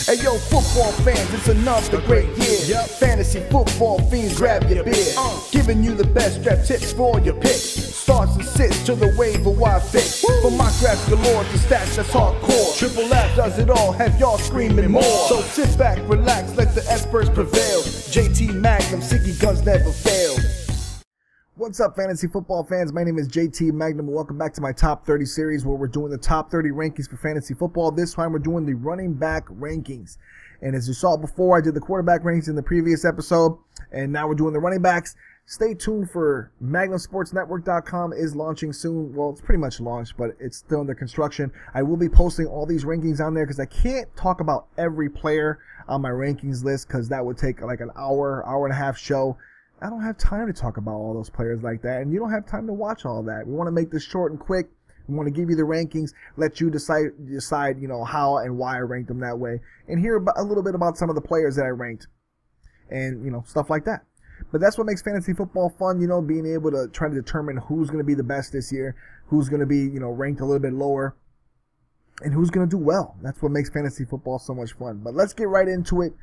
Hey yo, football fans, it's another great year. Fantasy football fiends, grab your beer. Giving you the best draft tips for your picks. Starts and sits to the waiver wire fix. From mock drafts galore to stats that's hardcore. Triple F does it all, have y'all screaming more. So sit back, relax, let the experts prevail. JT Magnum, Siggy guns never fail. What's up, fantasy football fans? My name is JT Magnum. Welcome back to my top 30 series where we're doing the top 30 rankings for fantasy football. This time we're doing the running back rankings. And as you saw before, I did the quarterback rankings in the previous episode, and now we're doing the running backs. Stay tuned for MagnumSportsNetwork.com is launching soon. Well, it's pretty much launched, but it's still under construction. I will be posting all these rankings on there because I can't talk about every player on my rankings list because that would take like an hour and a half show. I don't have time to talk about all those players like that, and you don't have time to watch all that. We want to make this short and quick. We want to give you the rankings, let you decide, how and why I ranked them that way, and hear a little bit about some of the players that I ranked, and, stuff like that. But that's what makes fantasy football fun, being able to try to determine who's going to be the best this year, who's going to be, ranked a little bit lower, and who's going to do well. That's what makes fantasy football so much fun. But let's get right into it.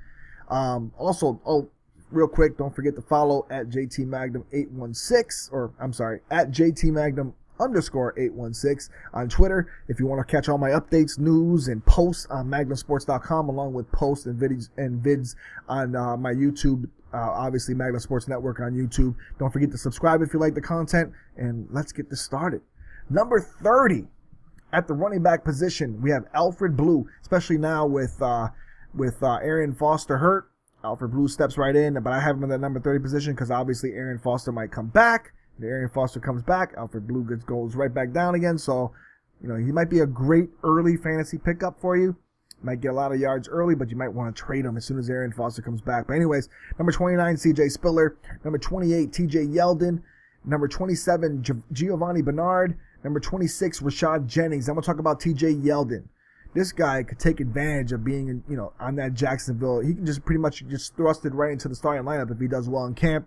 Real quick, don't forget to follow at JTMagnum816, at JTMagnum_816 on Twitter if you want to catch all my updates, news, and posts on MagnumSports.com, along with posts and vids on my YouTube, obviously Magnum Sports Network on YouTube. Don't forget to subscribe if you like the content, and let's get this started. Number 30 at the running back position, we have Alfred Blue, especially now with Arian Foster hurt. Alfred Blue steps right in, but I have him in that number 30 position because obviously Arian Foster might come back. If Arian Foster comes back, Alfred Blue goes right back down again. So, he might be a great early fantasy pickup for you. Might get a lot of yards early, but you might want to trade him as soon as Arian Foster comes back. But anyways, number 29, CJ Spiller. Number 28, TJ Yeldon. Number 27, Giovanni Bernard. Number 26, Rashad Jennings. I'm going to talk about TJ Yeldon. This guy could take advantage of being, on that Jacksonville. He can just pretty much just thrust it right into the starting lineup if he does well in camp.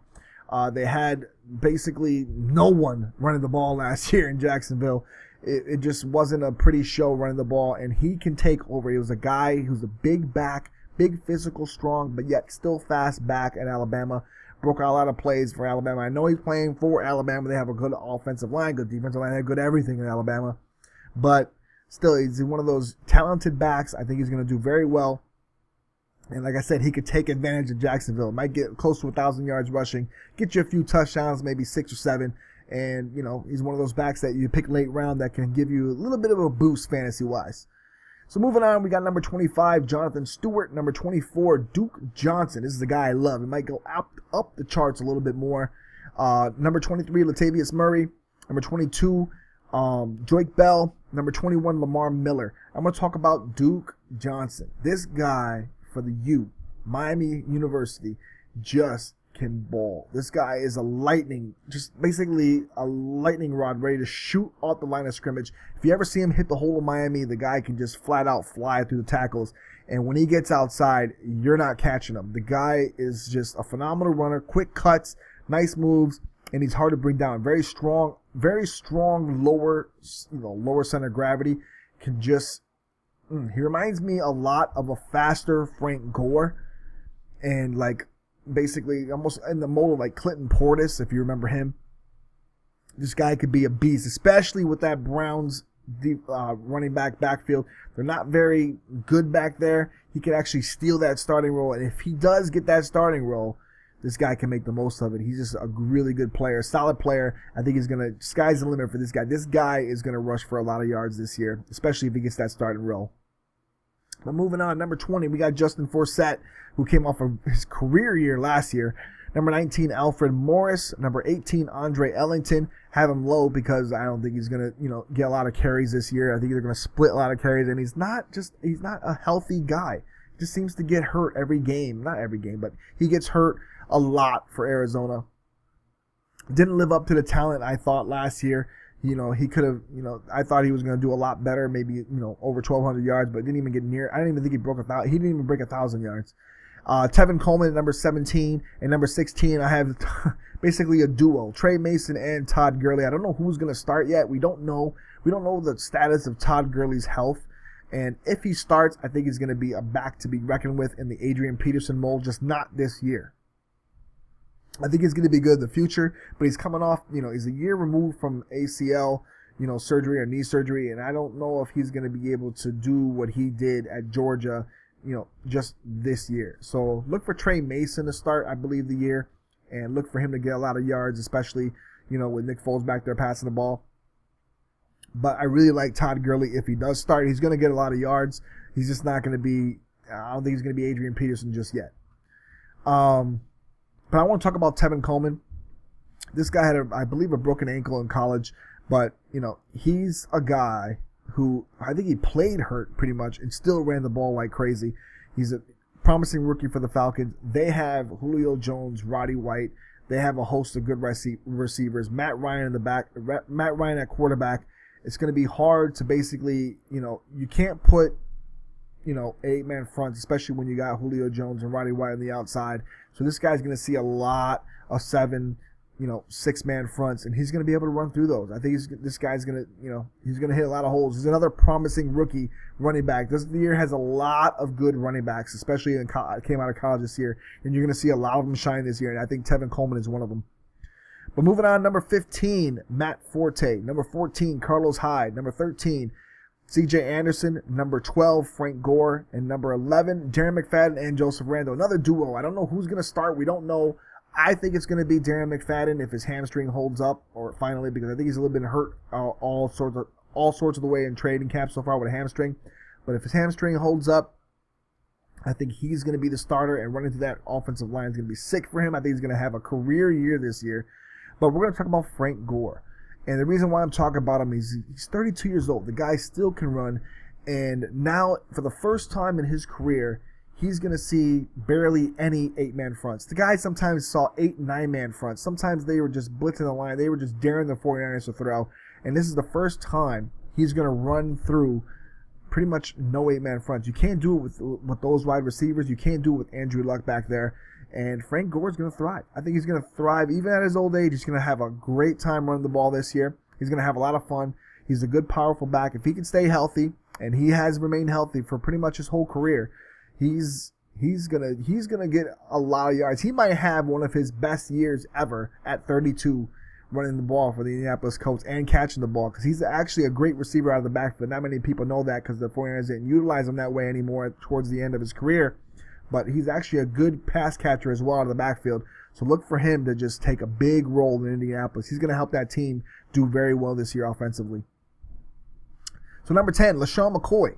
They had basically no one running the ball last year in Jacksonville. It just wasn't a pretty show running the ball, and he can take over. He was a guy who's a big back, big physical, strong, but yet still fast back at Alabama. Broke out a lot of plays for Alabama. I know he's playing for Alabama. They have a good offensive line, good defensive line, they have good everything in Alabama. But still, he's one of those talented backs. I think he's going to do very well. And like I said, he could take advantage of Jacksonville. Might get close to 1,000 yards rushing, get you a few touchdowns, maybe 6 or 7. And, he's one of those backs that you pick late round that can give you a little bit of a boost fantasy-wise. So moving on, we got number 25, Jonathan Stewart. Number 24, Duke Johnson. This is the guy I love. He might go up the charts a little bit more. Number 23, Latavius Murray. Number 22, Drake Bell. Number 21, Lamar Miller. I'm going to talk about Duke Johnson. This guy for the U, Miami University, just can ball. This guy is basically a lightning rod ready to shoot off the line of scrimmage. If you ever see him hit the hole of Miami, the guy can just flat out fly through the tackles. And when he gets outside, you're not catching him. The guy is just a phenomenal runner, quick cuts, nice moves, and he's hard to bring down. Very strong lower center of gravity. Can just, he reminds me a lot of a faster Frank Gore, and basically almost in the mold of like Clinton Portis, if you remember him. This guy could be a beast, especially with that Browns running backfield. They're not very good back there. He could actually steal that starting role, and if he does get that starting role, this guy can make the most of it. He's just a really good player, solid player. I think sky's the limit for this guy. This guy is going to rush for a lot of yards this year, especially if he gets that starting role. But moving on, number 20, we got Justin Forsett, who came off of his career year last year. Number 19, Alfred Morris. Number 18, Andre Ellington. Have him low because I don't think he's going to, get a lot of carries this year. I think they're going to split a lot of carries, and he's not a healthy guy. He just seems to get hurt every game. Not every game, but he gets hurt a lot for Arizona. Didn't live up to the talent I thought last year. He could have, I thought he was going to do a lot better, maybe, over 1,200 yards, but didn't even get near. I didn't even think he broke 1,000. He didn't even break 1,000 yards. Tevin Coleman at number 17, and number 16, I have basically a duo, Trey Mason and Todd Gurley. I don't know who's going to start yet. We don't know the status of Todd Gurley's health. And if he starts, I think he's going to be a back to be reckoned with in the Adrian Peterson mold, just not this year. I think he's going to be good in the future, but he's coming off, he's a year removed from ACL, surgery or knee surgery, and I don't know if he's going to be able to do what he did at Georgia, just this year. So look for Trey Mason to start, I believe, the year, and look for him to get a lot of yards, especially, with Nick Foles back there passing the ball. But I really like Todd Gurley. If he does start, he's going to get a lot of yards. He's just not going to be, I don't think he's going to be Adrian Peterson just yet. But I want to talk about Tevin Coleman. This guy had, I believe, a broken ankle in college. But, he's a guy who I think he played hurt pretty much and still ran the ball like crazy. He's a promising rookie for the Falcons. They have Julio Jones, Roddy White. They have a host of good receivers. Matt Ryan in the back, Matt Ryan at quarterback. It's going to be hard to basically, you can't put, 8-man fronts, especially when you got Julio Jones and Roddy White on the outside. So this guy's going to see a lot of 7, 6-man fronts, and he's going to be able to run through those. I think this guy's going to, he's going to hit a lot of holes. He's another promising rookie running back. This year has a lot of good running backs, especially came out of college this year, and you're going to see a lot of them shine this year, and I think Tevin Coleman is one of them. But moving on, number 15, Matt Forte. Number 14, Carlos Hyde. Number 13, C.J. Anderson. Number 12, Frank Gore. And number 11, Darren McFadden and Joseph Randle. Another duo. I don't know who's going to start. We don't know. I think it's going to be Darren McFadden if his hamstring holds up, or finally, because I think he's a little bit hurt all sorts of the way in training camp so far with a hamstring. But if his hamstring holds up, I think he's going to be the starter, and running through that offensive line is going to be sick for him. I think he's going to have a career year this year. But we're going to talk about Frank Gore. And the reason why I'm talking about him is he's 32 years old. The guy still can run. And now, for the first time in his career, he's going to see barely any 8-man fronts. The guy sometimes saw 8, 9-man fronts. Sometimes they were just blitzing the line. They were just daring the 49ers to throw. And this is the first time he's going to run through pretty much no 8-man fronts. You can't do it with those wide receivers. You can't do it with Andrew Luck back there. And Frank Gore is going to thrive. I think he's going to thrive even at his old age. He's going to have a great time running the ball this year. He's going to have a lot of fun. He's a good, powerful back. If he can stay healthy, and he has remained healthy for pretty much his whole career, he's gonna get a lot of yards. He might have one of his best years ever at 32 running the ball for the Indianapolis Colts and catching the ball, because he's actually a great receiver out of the backfield. Not many people know that because the 49ers didn't utilize him that way anymore towards the end of his career. But he's actually a good pass catcher as well out of the backfield. So look for him to just take a big role in Indianapolis. He's going to help that team do very well this year offensively. So number 10, LaShawn McCoy.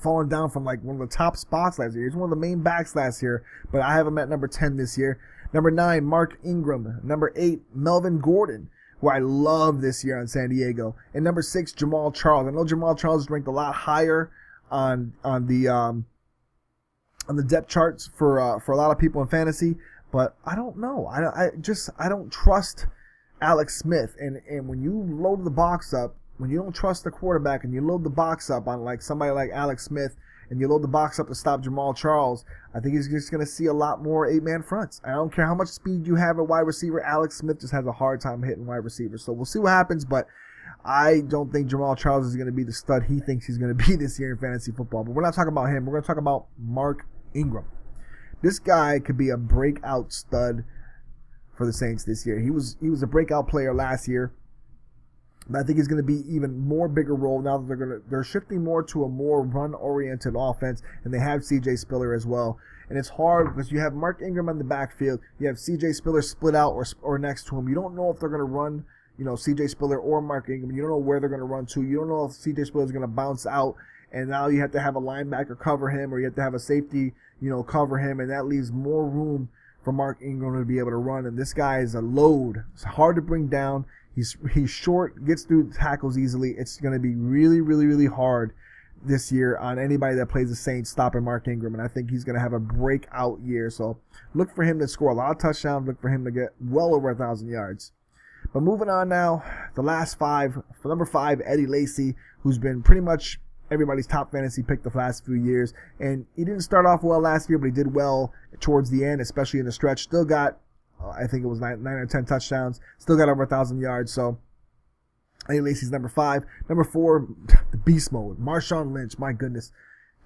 Falling down from like one of the top spots last year. He's one of the main backs last year, but I have him at number 10 this year. Number 9, Mark Ingram. Number 8, Melvin Gordon, who I love this year on San Diego. And number 6, Jamal Charles. I know Jamal Charles is ranked a lot higher on the depth charts for a lot of people in fantasy, but I don't know. I don't trust Alex Smith. And when you load the box up, when you don't trust the quarterback and you load the box up on like somebody like Alex Smith, and you load the box up to stop Jamal Charles, I think he's just going to see a lot more 8-man fronts. I don't care how much speed you have at wide receiver. Alex Smith just has a hard time hitting wide receivers. So we'll see what happens, but I don't think Jamal Charles is going to be the stud he thinks he's going to be this year in fantasy football. But we're not talking about him. We're going to talk about Mark Ingram. This guy could be a breakout stud for the Saints this year. He was a breakout player last year. But I think he's going to be even more bigger role now that they're shifting more to a more run-oriented offense, and they have C.J. Spiller as well. And it's hard because you have Mark Ingram on the backfield, you have C.J. Spiller split out or next to him. You don't know if they're going to run, C.J. Spiller or Mark Ingram. You don't know where they're going to run to. You don't know if C.J. Spiller is going to bounce out, and now you have to have a linebacker cover him, or you have to have a safety, cover him, and that leaves more room for Mark Ingram to be able to run. And this guy is a load. It's hard to bring down. He's short, gets through tackles easily. It's going to be really, really, really hard this year on anybody that plays the Saints stopping Mark Ingram, and I think he's going to have a breakout year. So look for him to score a lot of touchdowns. Look for him to get well over 1,000 yards. But moving on now, the last 5. For number 5, Eddie Lacy, who's been pretty much everybody's top fantasy pick the last few years. And he didn't start off well last year, but he did well towards the end, especially in the stretch. Still got I think it was 9 or 10 touchdowns. Still got over 1,000 yards. So Eddie Lacy's number 5. Number 4, the beast mode. Marshawn Lynch, my goodness.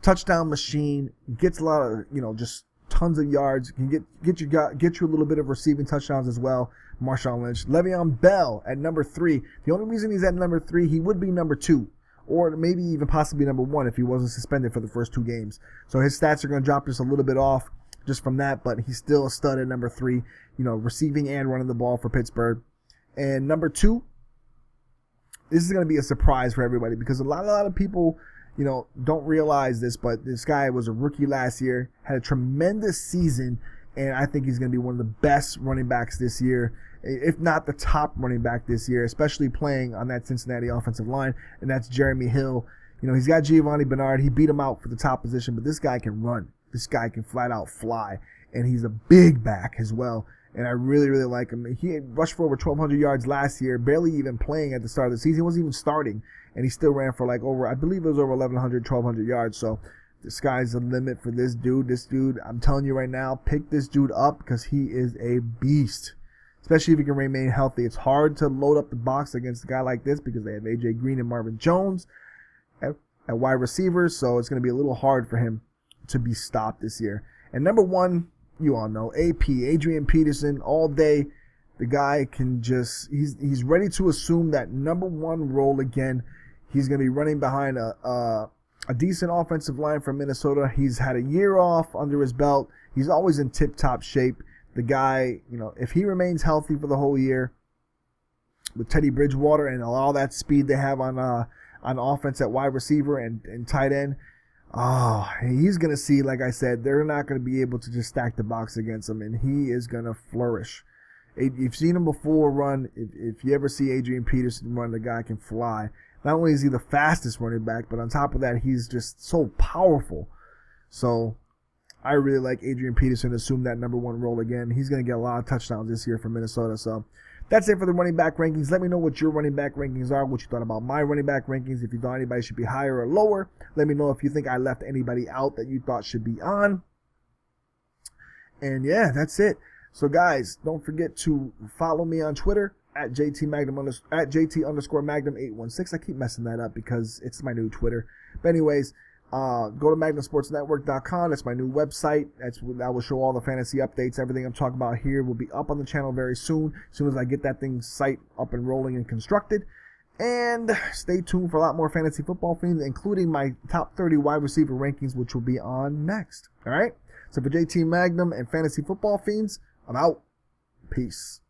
Touchdown machine. Gets a lot of, just tons of yards. Can get you a little bit of receiving touchdowns as well. Marshawn Lynch. Le'Veon Bell at number 3. The only reason he's at number 3, he would be number 2. Or maybe even possibly number 1 if he wasn't suspended for the first 2 games. So his stats are going to drop just a little bit off just from that, but he's still a stud at number 3, receiving and running the ball for Pittsburgh. And number 2, this is going to be a surprise for everybody because a lot of people, don't realize this, but this guy was a rookie last year, had a tremendous season, and I think he's going to be one of the best running backs this year, if not the top running back this year, especially playing on that Cincinnati offensive line, and that's Jeremy Hill. He's got Giovanni Bernard. He beat him out for the top position, but this guy can run. This guy can flat out fly, and he's a big back as well. And I really, really like him. He rushed for over 1,200 yards last year, barely even playing at the start of the season. He wasn't even starting, and he still ran for I believe it was over 1,100, 1,200 yards. So the sky's the limit for this dude. This dude, I'm telling you right now, pick this dude up because he is a beast, especially if he can remain healthy. It's hard to load up the box against a guy like this because they have A.J. Green and Marvin Jones at wide receivers, so it's going to be a little hard for him to be stopped this year. And number 1, you all know, AP, Adrian Peterson, all day. The guy can he's ready to assume that number 1 role again. He's going to be running behind a decent offensive line from Minnesota. He's had a year off under his belt. He's always in tip-top shape. The guy, if he remains healthy for the whole year with Teddy Bridgewater and all that speed they have on offense at wide receiver and tight end, he's going to see, like I said, they're not going to be able to just stack the box against him, and he is going to flourish. You've seen him before run. If you ever see Adrian Peterson run, the guy can fly. Not only is he the fastest running back, but on top of that, he's just so powerful. So I really like Adrian Peterson to assume that number 1 role again. He's going to get a lot of touchdowns this year for Minnesota. So that's it for the running back rankings. Let me know what your running back rankings are, what you thought about my running back rankings. If you thought anybody should be higher or lower, let me know if you think I left anybody out that you thought should be on. And yeah, that's it. So guys, don't forget to follow me on Twitter at JT_Magnum816. I keep messing that up because it's my new Twitter. But anyways, go to MagnumSportsNetwork.com. That's my new website. That will show all the fantasy updates. Everything I'm talking about here will be up on the channel very soon. As soon as I get that site up and rolling and constructed. And stay tuned for a lot more fantasy football things, including my top 30 wide receiver rankings, which will be on next. All right? So for JT Magnum and Fantasy Football Fiends, I'm out. Peace.